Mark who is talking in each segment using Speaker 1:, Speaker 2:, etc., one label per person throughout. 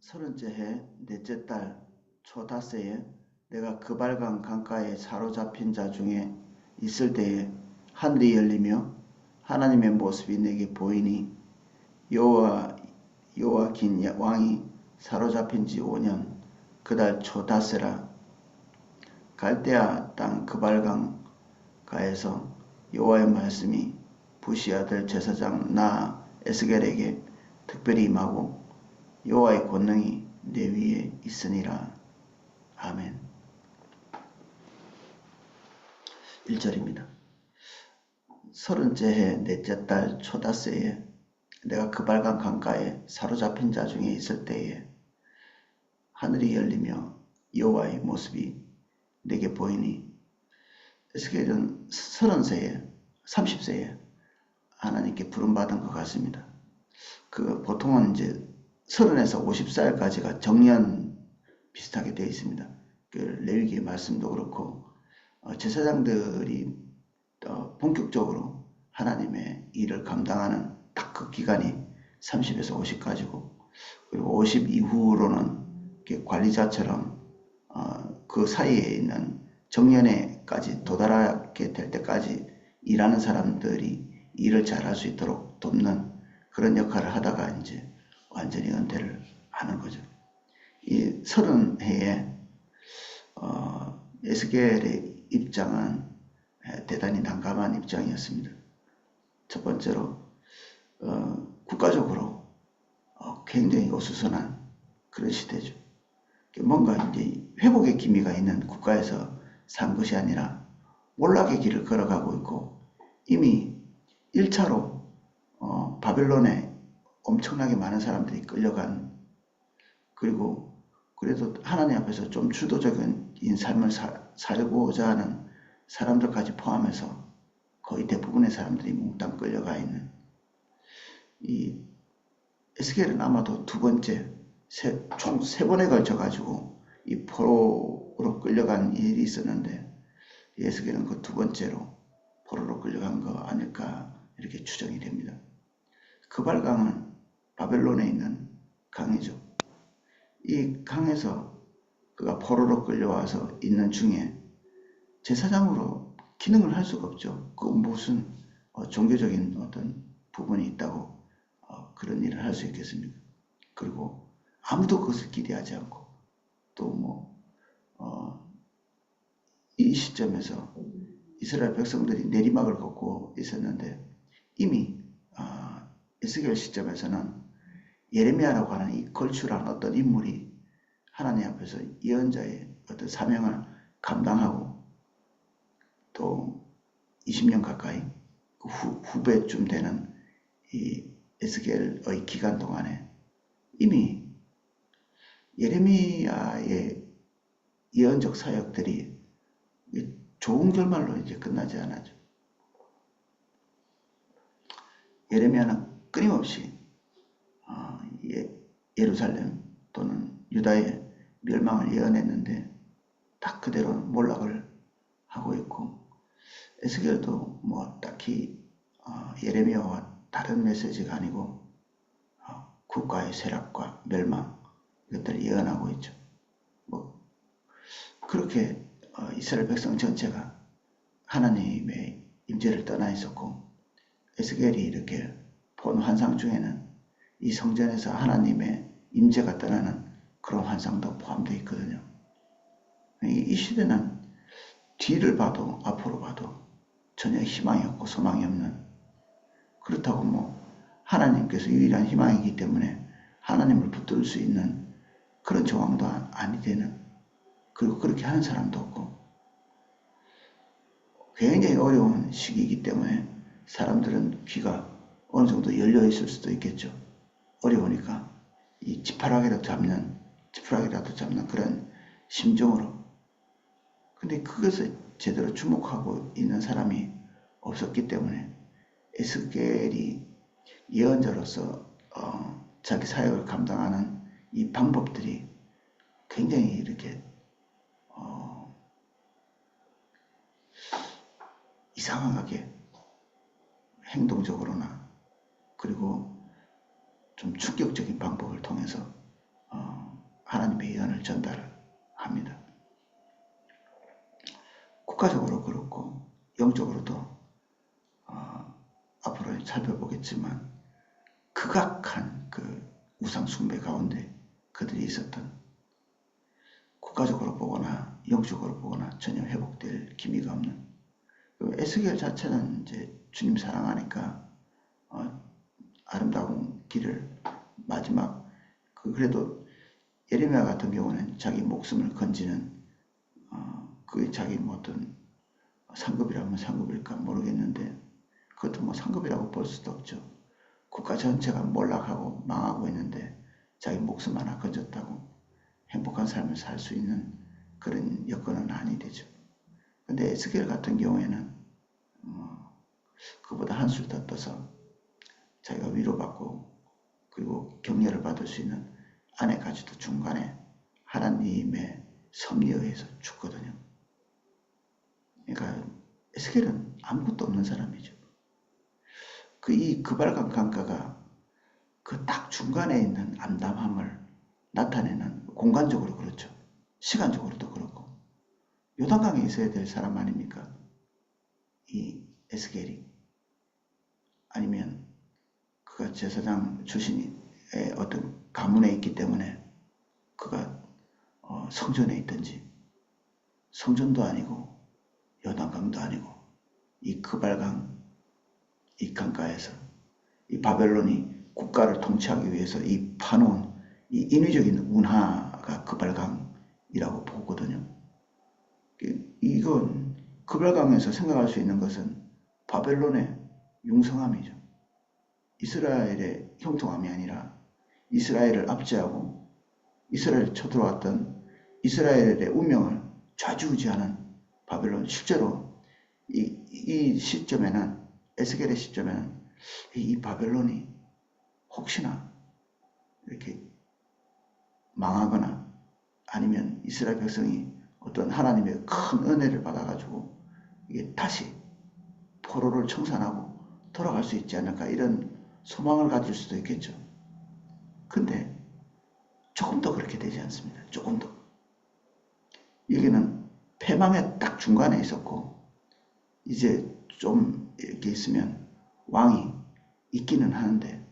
Speaker 1: 30째 해 넷째 달 초닷새에 내가 그발강 강가에 사로잡힌 자 중에 있을 때에 하늘이 열리며 하나님의 모습이 내게 보이니 여호와긴 왕이 사로잡힌 지 5년 그달 초닷새라. 갈대아 땅 그발강 가에서 여호와의 말씀이 부시 아들 제사장 나 에스겔에게 특별히 임하고 여호와의 권능이 내 위에 있으니라. 아멘. 1절입니다. 30째 해 넷째 달 초닷새에 내가 그발강 강가에 사로잡힌 자 중에 있을 때에 하늘이 열리며 여호와의 모습이 내게 보이니. 에스겔은 30세에 하나님께 부름받은 것 같습니다. 보통은 이제 30에서 50살까지가 정년 비슷하게 되어 있습니다. 레위기 말씀도 그렇고 제사장들이 본격적으로 하나님의 일을 감당하는 딱 그 기간이 30에서 50까지고, 그리고 50 이후로는 관리자처럼 그 사이에 있는 정년에까지 도달하게 될 때까지 일하는 사람들이 일을 잘할 수 있도록 돕는 그런 역할을 하다가 이제 완전히 은퇴를 하는 거죠. 이 30해에 에스겔의 입장은 대단히 난감한 입장이었습니다. 첫 번째로 국가적으로 굉장히 어수선한 그런 시대죠. 뭔가 이제 회복의 기미가 있는 국가에서 산 것이 아니라 몰락의 길을 걸어가고 있고, 이미 1차로 바벨론에 엄청나게 많은 사람들이 끌려간, 그리고 그래도 하나님 앞에서 좀 주도적인 삶을 살고자 하는 사람들까지 포함해서 거의 대부분의 사람들이 몽땅 끌려가 있는 이 에스겔은 아마도 두 번째, 총 3번에 걸쳐 가지고 이 포로로 끌려간 일이 있었는데, 에스겔은 그 두 번째로 포로로 끌려간 거 아닐까 이렇게 추정이 됩니다. 그발강은 바벨론에 있는 강이죠. 이 강에서 그가 포로로 끌려와서 있는 중에 제사장으로 기능을 할 수가 없죠. 그 무슨 종교적인 어떤 부분이 있다고 그런 일을 할 수 있겠습니까? 그리고 아무도 그것을 기대하지 않고, 또 이 시점에서 이스라엘 백성들이 내리막을 걷고 있었는데, 이미 에스겔 시점에서는 예레미야라고 하는 이 걸출한 어떤 인물이 하나님 앞에서 예언자의 어떤 사명을 감당하고, 또 20년 가까이 후배쯤 되는 이 에스겔의 기간 동안에 이미 예레미야의 예언적 사역들이 좋은 결말로 이제 끝나지 않았죠. 예레미야는 끊임없이 예루살렘 또는 유다의 멸망을 예언했는데 딱 그대로 몰락을 하고 있고, 에스겔도 딱히 예레미야와 다른 메시지가 아니고 국가의 쇠락과 멸망, 이것들을 예언하고 있죠. 그렇게 이스라엘 백성 전체가 하나님의 임재를 떠나 있었고, 에스겔이 이렇게 본 환상 중에는 이 성전에서 하나님의 임재가 떠나는 그런 환상도 포함되어 있거든요. 이 시대는 뒤를 봐도 앞으로 봐도 전혀 희망이 없고 소망이 없는, 그렇다고 하나님께서 유일한 희망이기 때문에 하나님을 붙들 수 있는 그런 정황도 아니 되는, 그리고 그렇게 하는 사람도 없고, 굉장히 어려운 시기이기 때문에 사람들은 귀가 어느 정도 열려 있을 수도 있겠죠. 어려우니까 이 지푸라기라도 잡는 그런 심정으로. 근데 그것을 제대로 주목하고 있는 사람이 없었기 때문에 에스겔이 예언자로서 자기 사역을 감당하는 이 방법들이 굉장히 이렇게 이상하게 행동적으로나 그리고 좀 충격적인 방법을 통해서 하나님의 예언을 전달합니다. 국가적으로 그렇고 영적으로도 앞으로 살펴보겠지만 극악한 그 우상 숭배 가운데 그들이 있었던, 국가적으로 보거나 영적으로 보거나 전혀 회복될 기미가 없는, 에스겔 자체는 이제 주님 사랑하니까 아름다운 길을 마지막, 그래도 예레미야 같은 경우는 자기 목숨을 건지는 그게 자기 뭐 어떤 상급이라면 상급일까 모르겠는데, 그것도 뭐 상급이라고 볼 수도 없죠. 국가 전체가 몰락하고 망하고 있는데 자기 목숨 하나 건졌다고 행복한 삶을 살 수 있는 그런 여건은 아니 되죠. 근데 에스겔 같은 경우에는 그보다 한술 더 떠서 자기가 위로받고 그리고 격려를 받을 수 있는 아내까지도 중간에 하나님의 섭리에 의해서 죽거든요. 그러니까 에스겔은 아무것도 없는 사람이죠. 이 그발강 강가가 그 딱 중간에 있는 암담함을 나타내는, 공간적으로 그렇죠. 시간적으로도 그렇고. 요단강에 있어야 될 사람 아닙니까? 이 에스겔이. 아니면 그가 제사장 출신의 어떤 가문에 있기 때문에 그가 성전에 있든지, 성전도 아니고 요단강도 아니고 이 그발강 이 강가에서 이 바벨론이 국가를 통치하기 위해서 이 파놓은 이 인위적인 운하가 그발강이라고 보거든요. 이건 그발강에서 생각할 수 있는 것은 바벨론의 융성함이죠. 이스라엘의 형통함이 아니라 이스라엘을 압제하고 이스라엘을 쳐들어왔던 이스라엘의 운명을 좌지우지하는 바벨론. 실제로 이 시점에는, 에스겔의 시점에는 이 바벨론이 혹시나 이렇게 망하거나 아니면 이스라엘 백성이 어떤 하나님의 큰 은혜를 받아가지고 이게 다시 포로를 청산하고 돌아갈 수 있지 않을까, 이런 소망을 가질 수도 있겠죠. 근데 조금 더 그렇게 되지 않습니다. 조금 더. 여기는 패망의 딱 중간에 있었고 이제 좀 이렇게 있으면 왕이 있기는 하는데,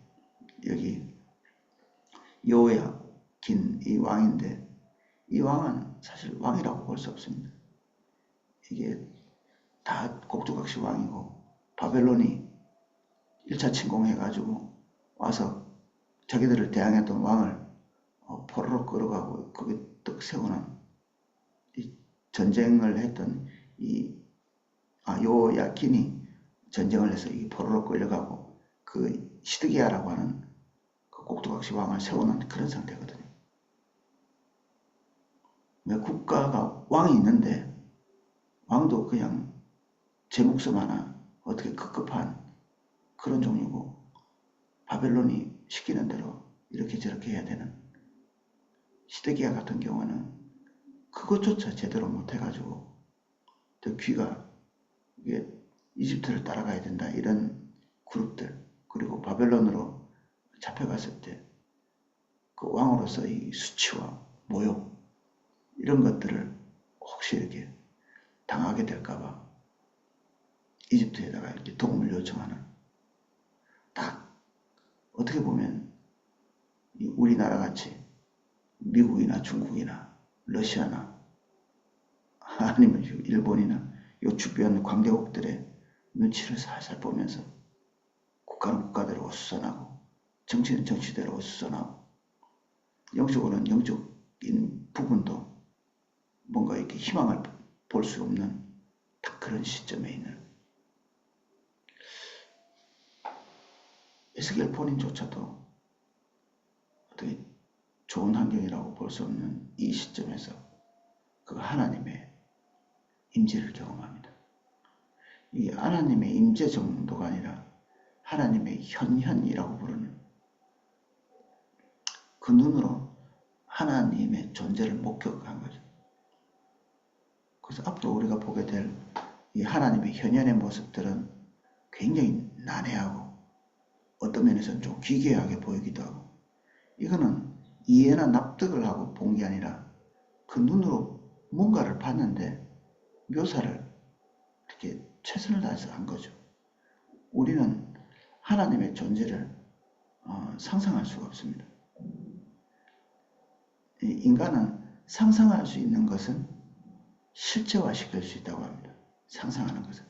Speaker 1: 여기 여호야긴 이 왕인데 이 왕은 사실 왕이라고 볼 수 없습니다. 이게 다 꼭두각시 왕이고, 바벨론이 1차 침공해가지고 와서 자기들을 대항했던 왕을 포로로 끌어가고 거기 떡 세우는, 이 전쟁을 했던 이 여호야긴이 전쟁을 해서 이 포로로 끌려가고 그 시드기야라고 하는 그 꼭두각시 왕을 세우는 그런 상태거든요. 왜 국가가 왕이 있는데 왕도 그냥 제 목숨 하나 어떻게 급급한 그런 종류고, 바벨론이 시키는 대로 이렇게 저렇게 해야 되는, 시드기야 같은 경우는 그것조차 제대로 못해가지고 더 귀가 이게 이집트를 따라가야 된다 이런 그룹들, 그리고 바벨론으로 잡혀갔을 때 그 왕으로서 이 수치와 모욕 이런 것들을 혹시 이렇게 당하게 될까봐 이집트에다가 이렇게 도움을 요청하는, 딱 어떻게 보면 우리나라 같이 미국이나 중국이나 러시아나 아니면 일본이나 요 주변 강대국들의 눈치를 살살 보면서 국가는 국가대로 어수선하고 정치는 정치대로 어수선하고 영적으로는 영적인 부분도 뭔가 이렇게 희망을 볼 수 없는 딱 그런 시점에 있는 에스겔 본인조차도 어떻게 좋은 환경이라고 볼 수 없는 이 시점에서 그 하나님의 임재를 경험합니다. 이 하나님의 임재 정도가 아니라 하나님의 현현이라고 부르는, 그 눈으로 하나님의 존재를 목격한 거죠. 그래서 앞으로 우리가 보게 될 이 하나님의 현현의 모습들은 굉장히 난해하고 어떤 면에서는 좀 기괴하게 보이기도 하고, 이거는 이해나 납득을 하고 본 게 아니라 그 눈으로 뭔가를 봤는데 묘사를 이렇게 최선을 다해서 한 거죠. 우리는 하나님의 존재를 상상할 수가 없습니다. 인간은 상상할 수 있는 것은 실제화시킬 수 있다고 합니다. 상상하는 것은.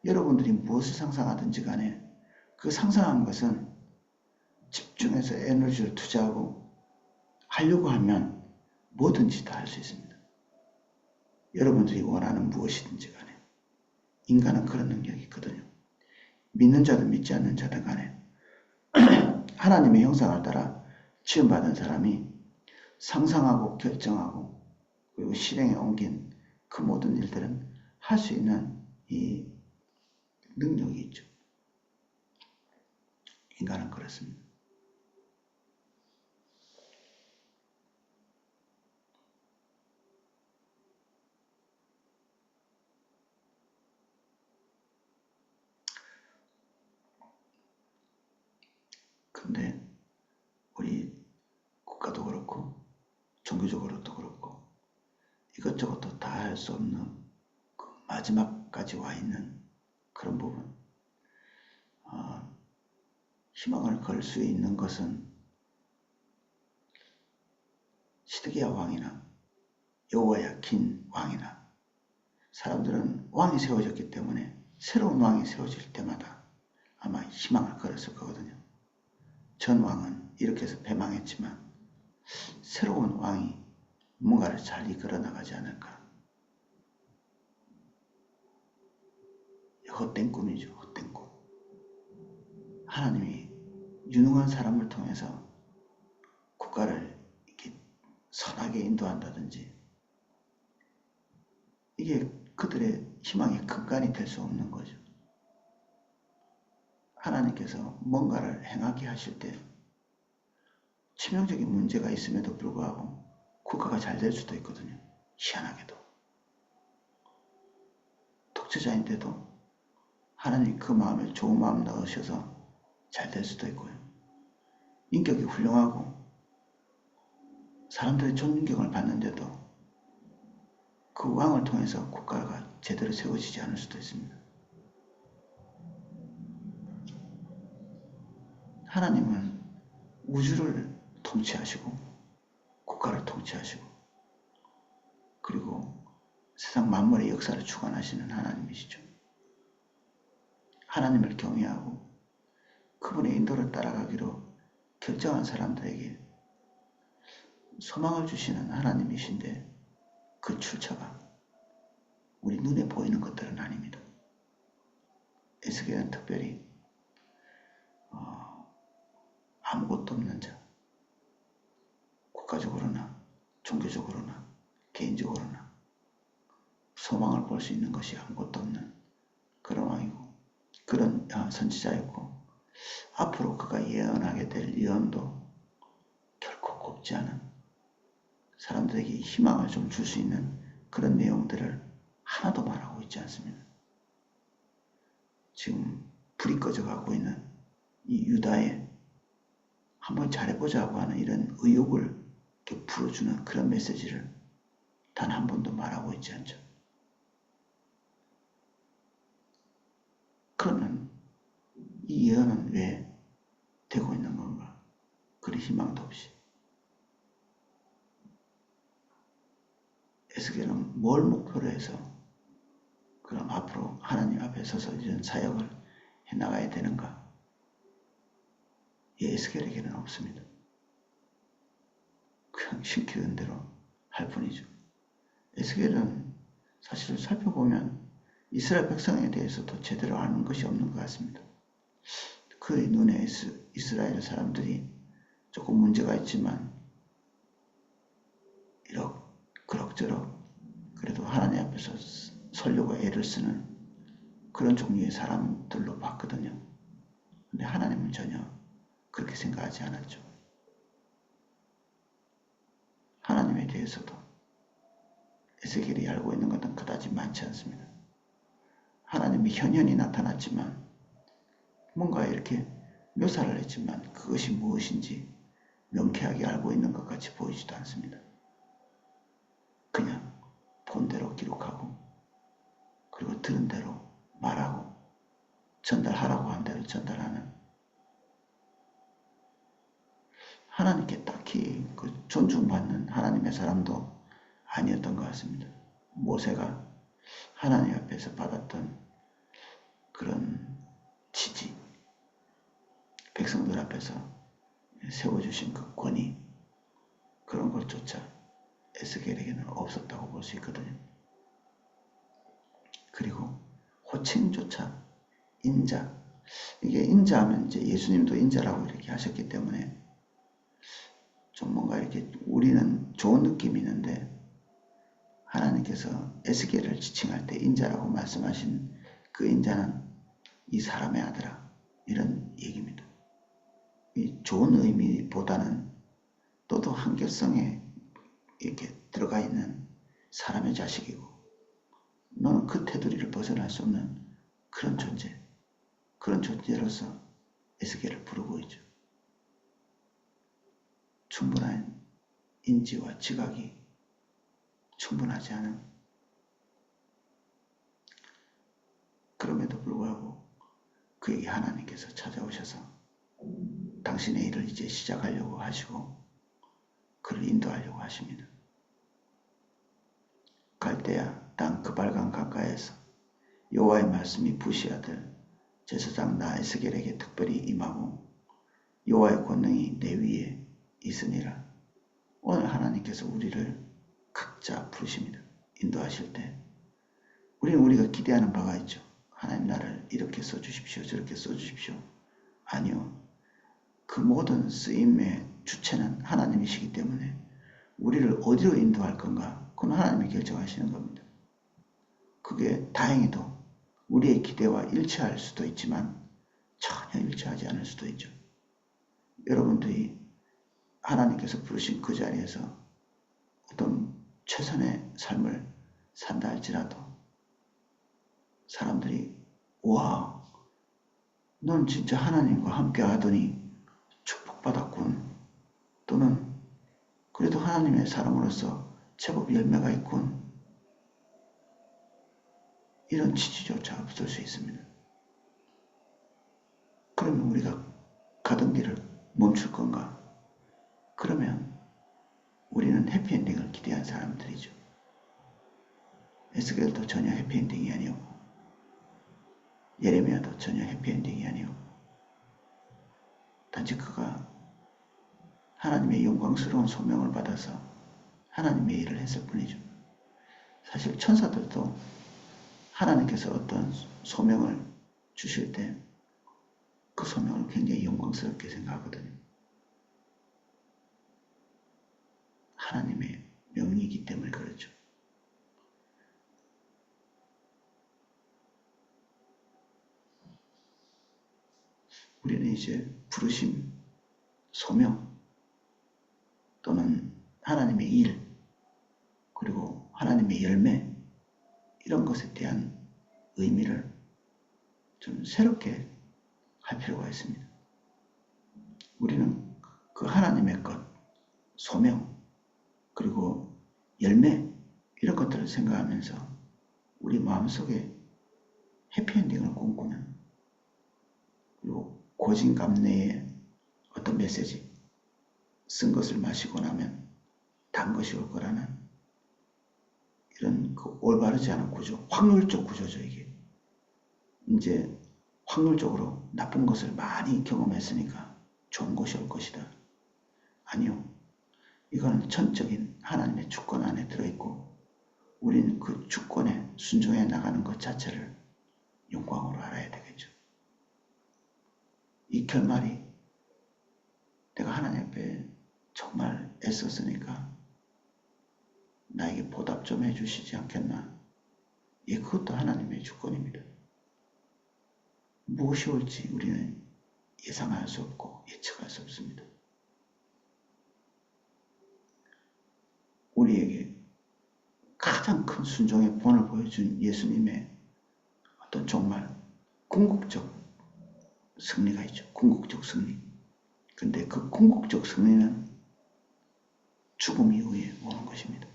Speaker 1: 여러분들이 무엇을 상상하든지 간에 그 상상한 것은 집중해서 에너지를 투자하고 하려고 하면 뭐든지 다 할 수 있습니다. 여러분들이 원하는 무엇이든지 간에 인간은 그런 능력이 있거든요. 믿는 자든 믿지 않는 자든 간에 하나님의 형상을 따라 지음받은 사람이 상상하고 결정하고 그리고 실행에 옮긴 그 모든 일들은 할 수 있는 이 능력이 있죠. 인간은 그렇습니다. 근데 우리 국가도 그렇고 종교적으로도 그렇고 이것저것도 다 할 수 없는 그 마지막까지 와 있는 그런 부분, 희망을 걸 수 있는 것은 시드기야 왕이나 여호야킨 왕이나 사람들은 왕이 세워졌기 때문에 새로운 왕이 세워질 때마다 아마 희망을 걸었을 거거든요. 전 왕은 이렇게 해서 패망했지만 새로운 왕이 뭔가를 잘 이끌어 나가지 않을까. 헛된 꿈이죠. 헛된 꿈. 하나님이 유능한 사람을 통해서 국가를 이렇게 선하게 인도한다든지 이게 그들의 희망의 근간이 될 수 없는 거죠. 하나님께서 뭔가를 행하게 하실 때 치명적인 문제가 있음에도 불구하고 국가가 잘 될 수도 있거든요. 희한하게도. 독재자인데도 하나님 그 마음에 좋은 마음 넣으셔서 잘 될 수도 있고요. 인격이 훌륭하고 사람들의 존경을 받는데도 그 왕을 통해서 국가가 제대로 세워지지 않을 수도 있습니다. 하나님은 우주를 통치하시고 국가를 통치하시고 그리고 세상 만물의 역사를 주관하시는 하나님이시죠. 하나님을 경외하고 그분의 인도를 따라가기로 결정한 사람들에게 소망을 주시는 하나님이신데 그 출처가 우리 눈에 보이는 것들은 아닙니다. 에스겔은 특별히 아무것도 없는 자, 국가적으로나 종교적으로나 개인적으로나 소망을 볼 수 있는 것이 아무것도 없는 그런 왕이고 그런 선지자였고 앞으로 그가 예언하게 될 예언도 결코 곱지 않은 사람들에게 희망을 좀 줄 수 있는 그런 내용들을 하나도 말하고 있지 않습니다. 지금 불이 꺼져가고 있는 이 유다에 한번 잘해보자고 하는 이런 의욕을 이렇게 불어주는 그런 메시지를 단 한 번도 말하고 있지 않죠. 그러면 이 예언은 왜 되고 있는 건가? 그리 희망도 없이. 에스겔은 뭘 목표로 해서 그럼 앞으로 하나님 앞에 서서 이런 사역을 해나가야 되는가? 이 에스겔에게는 없습니다. 그냥 시키는 대로 할 뿐이죠. 에스겔은 사실 살펴보면 이스라엘 백성에 대해서도 제대로 아는 것이 없는 것 같습니다. 그의 눈에 이스라엘 사람들이 조금 문제가 있지만 그럭저럭 그래도 하나님 앞에서 설교가 애를 쓰는 그런 종류의 사람들로 봤거든요. 근데 하나님은 전혀 그렇게 생각하지 않았죠. 하나님에 대해서도 에스겔이 알고 있는 것은 그다지 많지 않습니다. 하나님이 현현히 나타났지만 뭔가 이렇게 묘사를 했지만 그것이 무엇인지 명쾌하게 알고 있는 것 같이 보이지도 않습니다. 그냥 본대로 기록하고 그리고 들은 대로 말하고 전달하라고 한 대로 전달하는, 하나님께 딱히 그 존중받는 하나님의 사람도 아니었던 것 같습니다. 모세가 하나님 앞에서 받았던 그런 지지, 백성들 앞에서 세워주신 그 권위, 그런 것조차 에스겔에게는 없었다고 볼 수 있거든요. 그리고 호칭조차 인자, 이게 인자하면 이제 예수님도 인자라고 이렇게 하셨기 때문에 좀 뭔가 이렇게 우리는 좋은 느낌이 있는데, 하나님께서 에스겔을 지칭할 때 인자라고 말씀하신 그 인자는 이 사람의 아들아, 이런 얘기입니다. 이 좋은 의미보다는 또도 한결성에 이렇게 들어가 있는 사람의 자식이고, 너는 그 테두리를 벗어날 수 없는 그런 존재, 그런 존재로서 에스겔을 부르고 있죠. 충분한 인지와 지각이 충분하지 않은, 그럼에도 불구하고 그에게 하나님께서 찾아오셔서 당신의 일을 이제 시작하려고 하시고 그를 인도하려고 하십니다. 갈대아 땅 그발강 가까이에서 여호와의 말씀이 부시 아들 제사장 나 에스겔에게 특별히 임하고 여호와의 권능이 내 위에 있으니라. 오늘 하나님께서 우리를 각자 부르십니다. 인도하실 때 우리는 우리가 기대하는 바가 있죠. 하나님 나를 이렇게 써주십시오, 저렇게 써주십시오. 아니요. 그 모든 쓰임의 주체는 하나님이시기 때문에 우리를 어디로 인도할 건가, 그건 하나님이 결정하시는 겁니다. 그게 다행히도 우리의 기대와 일치할 수도 있지만 전혀 일치하지 않을 수도 있죠. 여러분들이 하나님께서 부르신 그 자리에서 어떤 최선의 삶을 산다 할지라도 사람들이 와, 넌 진짜 하나님과 함께 하더니 축복받았군, 또는 그래도 하나님의 사람으로서 제법 열매가 있군, 이런 지지조차 없을 수 있습니다. 그러면 우리가 가던 길을 멈출 건가? 그러면 우리는 해피엔딩을 기대한 사람들이죠. 에스겔도 전혀 해피엔딩이 아니었고 예레미야도 전혀 해피엔딩이 아니었고, 단지 그가 하나님의 영광스러운 소명을 받아서 하나님의 일을 했을 뿐이죠. 사실 천사들도 하나님께서 어떤 소명을 주실 때 그 소명을 굉장히 영광스럽게 생각하거든요. 하나님의 명이기 때문에 그렇죠. 우리는 이제 부르심, 소명 또는 하나님의 일, 그리고 하나님의 열매, 이런 것에 대한 의미를 좀 새롭게 할 필요가 있습니다. 우리는 그 하나님의 것, 소명, 그리고 열매, 이런 것들을 생각하면서 우리 마음속에 해피엔딩을 꿈꾸는, 그리고 고진감래의 어떤 메시지, 쓴 것을 마시고 나면 단 것이 올 거라는 이런 그 올바르지 않은 구조, 확률적 구조죠. 이게 이제 확률적으로 나쁜 것을 많이 경험했으니까 좋은 것이 올 것이다. 아니요. 이거는 전적인 하나님의 주권 안에 들어있고 우리는 그 주권에 순종해 나가는 것 자체를 영광으로 알아야 되겠죠. 이 결말이 내가 하나님 앞에 정말 애썼으니까 나에게 보답 좀 해주시지 않겠나. 예, 그것도 하나님의 주권입니다. 무엇이 올지 우리는 예상할 수 없고 예측할 수 없습니다. 우리에게 가장 큰 순종의 본을 보여준 예수님의 어떤 정말 궁극적 승리가 있죠. 궁극적 승리. 근데 그 궁극적 승리는 죽음 이후에 오는 것입니다.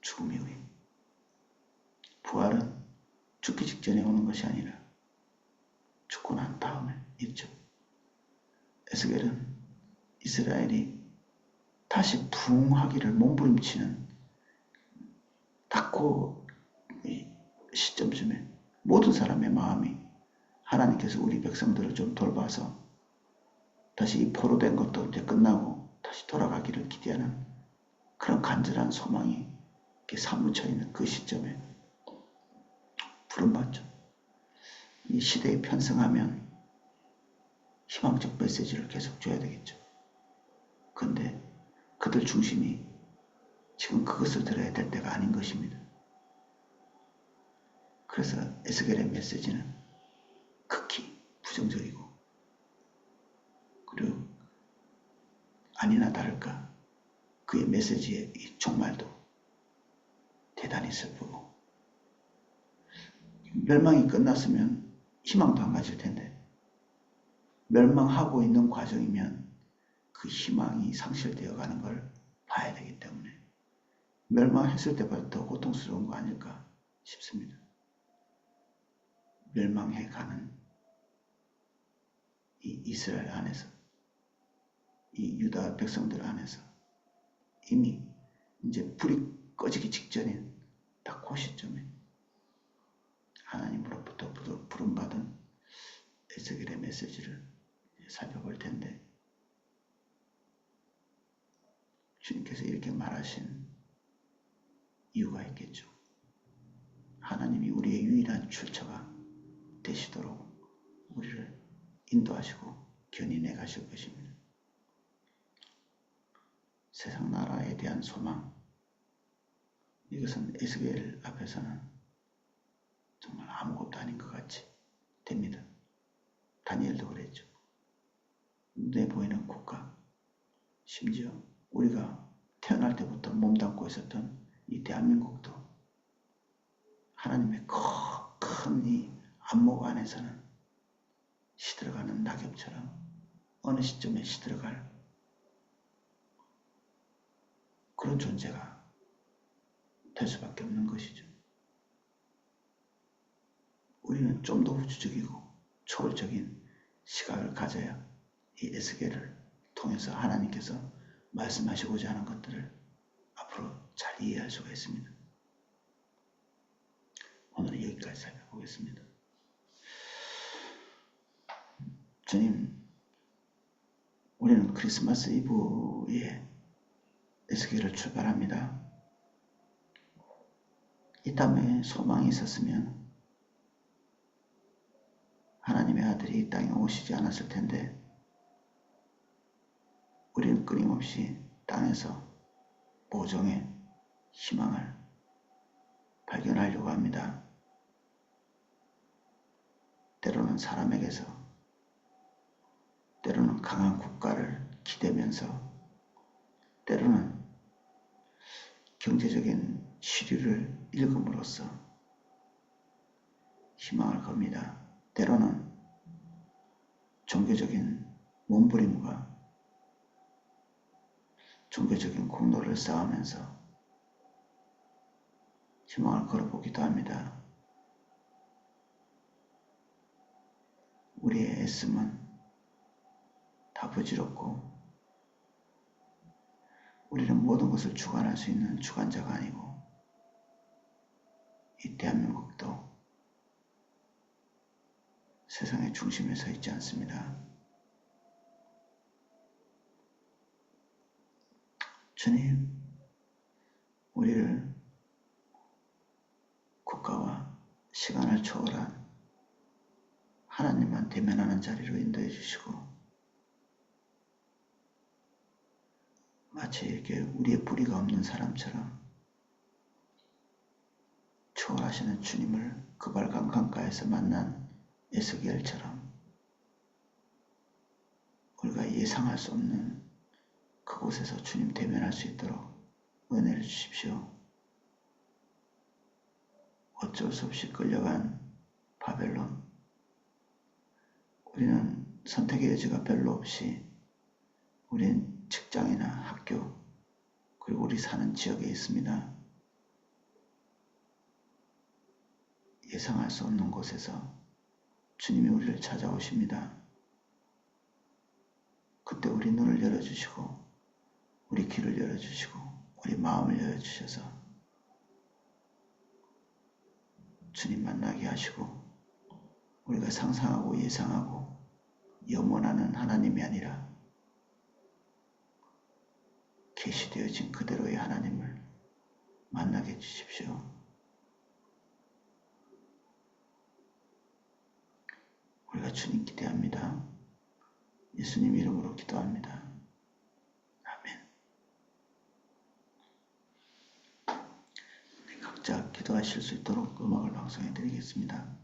Speaker 1: 죽음 이후에. 부활은 죽기 직전에 오는 것이 아니라 죽고 난 다음에 있죠. 에스겔은 이스라엘이 다시 부흥하기를 몸부림치는 딱 그 시점쯤에 모든 사람의 마음이 하나님께서 우리 백성들을 좀 돌봐서 다시 이 포로된 것도 이제 끝나고 다시 돌아가기를 기대하는 그런 간절한 소망이 이렇게 사무쳐 있는 그 시점에 부름받죠. 이 시대에 편승하면 희망적 메시지를 계속 줘야 되겠죠. 근데 그들 중심이 지금 그것을 들어야 될 때가 아닌 것입니다. 그래서 에스겔의 메시지는 극히 부정적이고, 그리고 아니나 다를까 그의 메시지의 이 종말도 대단히 슬프고, 멸망이 끝났으면 희망도 안 가질 텐데 멸망하고 있는 과정이면 그 희망이 상실되어 가는 걸 봐야 되기 때문에 멸망했을 때보다 더 고통스러운 거 아닐까 싶습니다. 멸망해 가는 이 이스라엘 안에서, 이 유다 백성들 안에서 이미 이제 불이 꺼지기 직전인 딱 그 시점에 하나님으로부터 부름받은 에스겔의 메시지를 살펴볼 텐데, 주님께서 이렇게 말하신 이유가 있겠죠. 하나님이 우리의 유일한 출처가 되시도록 우리를 인도하시고 견인해 가실 것입니다. 세상 나라에 대한 소망, 이것은 에스겔 앞에서는 정말 아무것도 아닌 것 같이 됩니다. 다니엘도 그랬죠. 눈에 보이는 국가, 심지어 우리가 태어날 때부터 몸담고 있었던 이 대한민국도 하나님의 큰 이 안목 안에서는 시들어가는 낙엽처럼 어느 시점에 시들어갈 그런 존재가 될 수밖에 없는 것이죠. 우리는 좀 더 우주적이고 초월적인 시각을 가져야 이 에스겔을 통해서 하나님께서 말씀하시고자 하는 것들을 앞으로 잘 이해할 수가 있습니다. 오늘은 여기까지 살펴보겠습니다. 주님, 우리는 크리스마스 이브에 에스겔을 출발합니다. 이 땅에 소망이 있었으면 하나님의 아들이 이 땅에 오시지 않았을 텐데, 우리는 끊임없이 땅에서 모종의 희망을 발견하려고 합니다. 때로는 사람에게서, 때로는 강한 국가를 기대면서, 때로는 경제적인 시류를 일금으로써 희망을 겁니다. 때로는 종교적인 몸부림과 종교적인 공로를 쌓으면서 희망을 걸어보기도 합니다. 우리의 애씀은 다 부질없고, 우리는 모든 것을 주관할 수 있는 주관자가 아니고, 이 대한민국도 세상의 중심에 서 있지 않습니다. 주님, 우리를 국가와 시간을 초월한 하나님만 대면하는 자리로 인도해 주시고, 마치 이렇게 우리의 뿌리가 없는 사람처럼 초월하시는 주님을 그발강 강가에서 만난 에스겔처럼 우리가 예상할 수 없는 그곳에서 주님 대면할 수 있도록 은혜를 주십시오. 어쩔 수 없이 끌려간 바벨론, 우리는 선택의 여지가 별로 없이 우리는 직장이나 학교 그리고 우리 사는 지역에 있습니다. 예상할 수 없는 곳에서 주님이 우리를 찾아오십니다. 그때 우리 눈을 열어주시고 우리 귀를 열어주시고 우리 마음을 열어주셔서 주님 만나게 하시고 우리가 상상하고 예상하고 염원하는 하나님이 아니라 계시되어진 그대로의 하나님을 만나게 해주십시오. 우리가 주님 기대합니다. 예수님 이름으로 기도합니다. 아멘. 각자 기도하실 수 있도록 음악을 방송해 드리겠습니다.